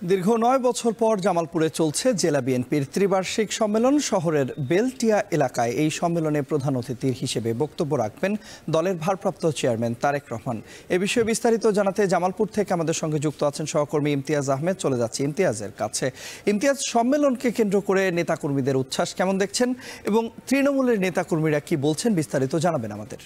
দীর্ঘ ৯ বছর পর জামালপুরে চলছে জেলা বিএনপির ত্রিবার্ষিক সম্মেলন। শহরের বেলটিয়া এলাকায় এই সম্মেলনে প্রধান অতিথি হিসেবে বক্তব্য রাখবেন দলের ভারপ্রাপ্ত চেয়ারম্যান তারেক রহমান। এ বিষয়ে বিস্তারিত জানাতে জামালপুর থেকে আমাদের সঙ্গে যুক্ত আছেন সহকর্মী ইমতিয়াজ আহমেদ। চলে যাচ্ছে ইমতিয়াজের কাছে। ইমতিয়াজ, সম্মেলনকে কেন্দ্র করে নেতাকর্মীদের উচ্ছ্বাস কেমন দেখছেন এবং তৃণমূলের নেতাকর্মীরা কি বলছেন, বিস্তারিত জানাবেন আমাদের।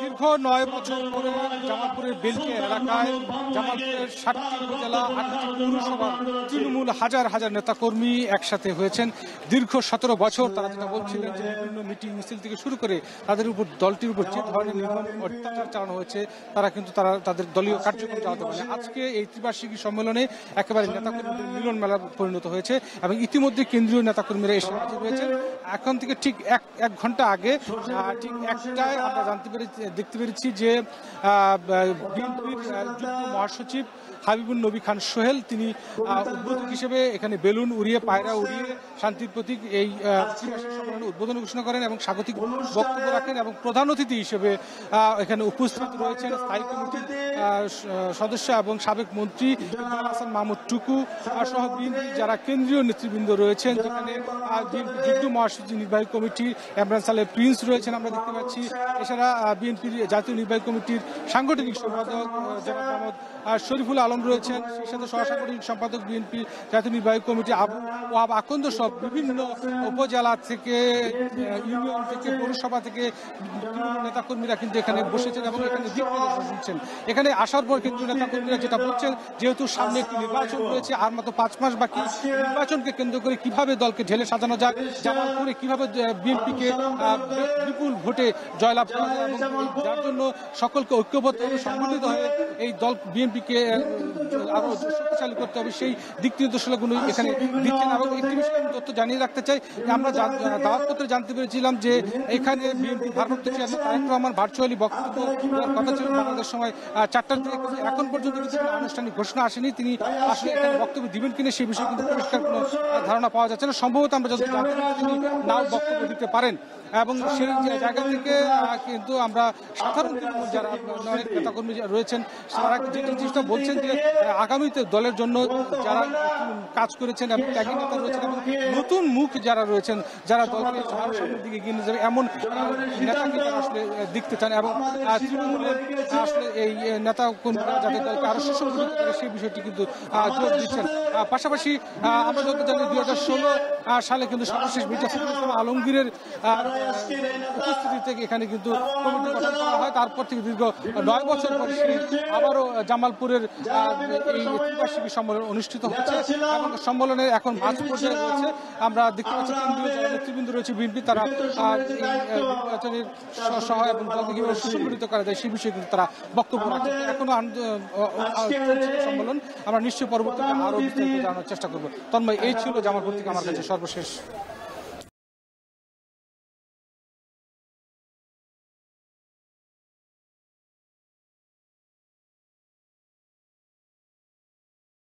দীর্ঘ ৯ বছর পরে জামালপুরের বেলটিয়া এলাকায় জামালপুরের ৭টি উপজেলা ৮টি পৌরসভা তৃণমূল হাজার হাজার নেতাকর্মী একসাথে হয়েছেন। দীর্ঘ ১৭ বছর তারা যেটা বলছিলেন যে বিভিন্ন মিটিং মিছিল থেকে শুরু করে তাদের উপর, দলটির উপর যে ধরনের নির্মম অত্যাচার চালানো হয়েছে তারা কিন্তু তাদের দলীয় কার্যক্রম চালাতে পারে। আজকে এই ত্রিবার্ষিকী সম্মেলনে একেবারে নেতাকর্মীদের মিলন মেলা পরিণত হয়েছে এবং ইতিমধ্যে কেন্দ্রীয় নেতাকর্মীরা এসে হাজির হয়েছেন। এখন থেকে ঠিক এক ঘন্টা আগে ঠিক একটায় আমরা দেখতে পেরেছি যে বিএনপির যুগ্ম মহাসচিব হাবিবুন নবী খান সোহেল তিনি উদ্বোধক হিসেবে এখানে বেলুন উড়িয়ে, পায়রা উড়িয়ে শান্তির প্রতীক এই সম্মেলনের উদ্বোধন ঘোষণা করেন এবং স্বাগতিক বক্তব্য রাখেন। এবং প্রধান অতিথি হিসেবে এখানে উপস্থিত রয়েছেন স্থায়ী কমিটির সদস্য এবং সাবেক মন্ত্রী হাসান মাহমুদ টুকু সহ বিএনপির যারা কেন্দ্রীয় নেতৃবৃন্দ রয়েছেন, যেখানে যুগ্ম মহাসচিব নির্বাহী কমিটি ইমরান সালেহ প্রিন্স রয়েছেন আমরা দেখতে পাচ্ছি। এছাড়া বিএনপির জাতীয় নির্বাহী কমিটির সাংগঠনিক সম্পাদক জনাব মোহাম্মদ শরীফুল আলম রয়েছেন, সেই সাথে সহসাংগঠনিক সম্পাদক বিএনপি জাতীয় নির্বাহী কমিটি আবু ওয়াহাব আকন্দ সব বিভিন্ন উপজেলা থেকে, ইউনিয়ন থেকে, পৌরসভা থেকে নেতাকর্মীরা কিন্তু এখানে বসেছেন এবং এখানে দিক নির্দেশনা শুনছেন। এখানে আসার পর কিন্তু নেতাকর্মীরা যেটা বলছেন, যেহেতু সামনে একটি নির্বাচন রয়েছে, আর মাত্র ৫ মাস বাকি, নির্বাচনকে কেন্দ্র করে কিভাবে দলকে ঢেলে সাজানো যায়, জামালপুরে কিভাবে বিএনপিকে বিপুল ভোটে জয়লাভ করা যায় এবং যার জন্য সকলকে ঐক্যবদ্ধ এবং সংগঠিত হয়ে এই দল বিএনপিকে আরো শক্তিশালী করতে হবে, সেই দিক নির্দেশনাগুলো এখানে দিচ্ছেন। এবং একটি বিষয় তথ্য জানিয়ে রাখতে চাই, আমরা দাওয়াতপত্রে জানতে পেরেছিলাম যে এখানে বিএনপি ভারপ্রাপ্ত চেয়ারম্যান তারেক রহমান ভার্চুয়ালি বক্তব্য দেওয়ার কথা ছিল বাংলাদেশ সময় ৪টার থেকে, এখন পর্যন্ত কিন্তু আনুষ্ঠানিক ঘোষণা আসেনি তিনি আসলে এখানে বক্তব্য দিবেন কিনা সেই বিষয়ে কিন্তু পরিষ্কার কোনো ধারণা পাওয়া যাচ্ছে না। সম্ভবত আমরা যত জানতে পারি তিনি নাও বক্তব্য দিতে পারেন এবং সেই জায়গা থেকে কিন্তু আমরা সাধারণ যারা অনেক নেতাকর্মী রয়েছেন তারা যে জিনিসটা বলছেন যে আগামীতে দলের জন্য যারা কাজ করেছেন এবং ত্যাগী নেতা রয়েছেন এবং নতুন মুখ যারা রয়েছেন, যারা দলকে আরো সামনের দিকে এগিয়ে নিয়ে যাবে এমন নেতাকে তারা আসলে দেখতে চান এবং তৃণমূলের আসলে এই নেতা কর্মীরা যাতে দলকে আরো সুসংগঠিত করে সেই বিষয়টি কিন্তু জোর দিচ্ছেন। পাশাপাশি আমরা যত জানি ২০১৬ সালে কিন্তু সর্বশেষ মির্জা ফখরুল ইসলাম আলমগীরের উপস্থিতি থেকে এখানে কিন্তু কমিটি গঠন করা হয়। তারপর থেকে দীর্ঘ ৯ বছর পরে আবারও জামালপুরের এই ত্রিবার্ষিকী সম্মেলন অনুষ্ঠিত হচ্ছে এবং সম্মেলনের এখন মাঝ পর্যায়ে রয়েছে। আমরা দেখতে পাচ্ছি কেন্দ্রীয় যারা নেতৃবৃন্দ রয়েছে বিএনপি, তারা এই নির্বাচনের সহ এবং দলকে কিভাবে সুসংগঠিত করা যায় সেই বিষয়ে কিন্তু তারা বক্তব্য রাখছে। এখনো সম্মেলন আমরা নিশ্চয়ই পরবর্তীতে আরো বিস্তারিত জানানোর চেষ্টা করবো। তন্ময়, এই ছিল জামালপুর থেকে আমার কাছে সর্বশেষ।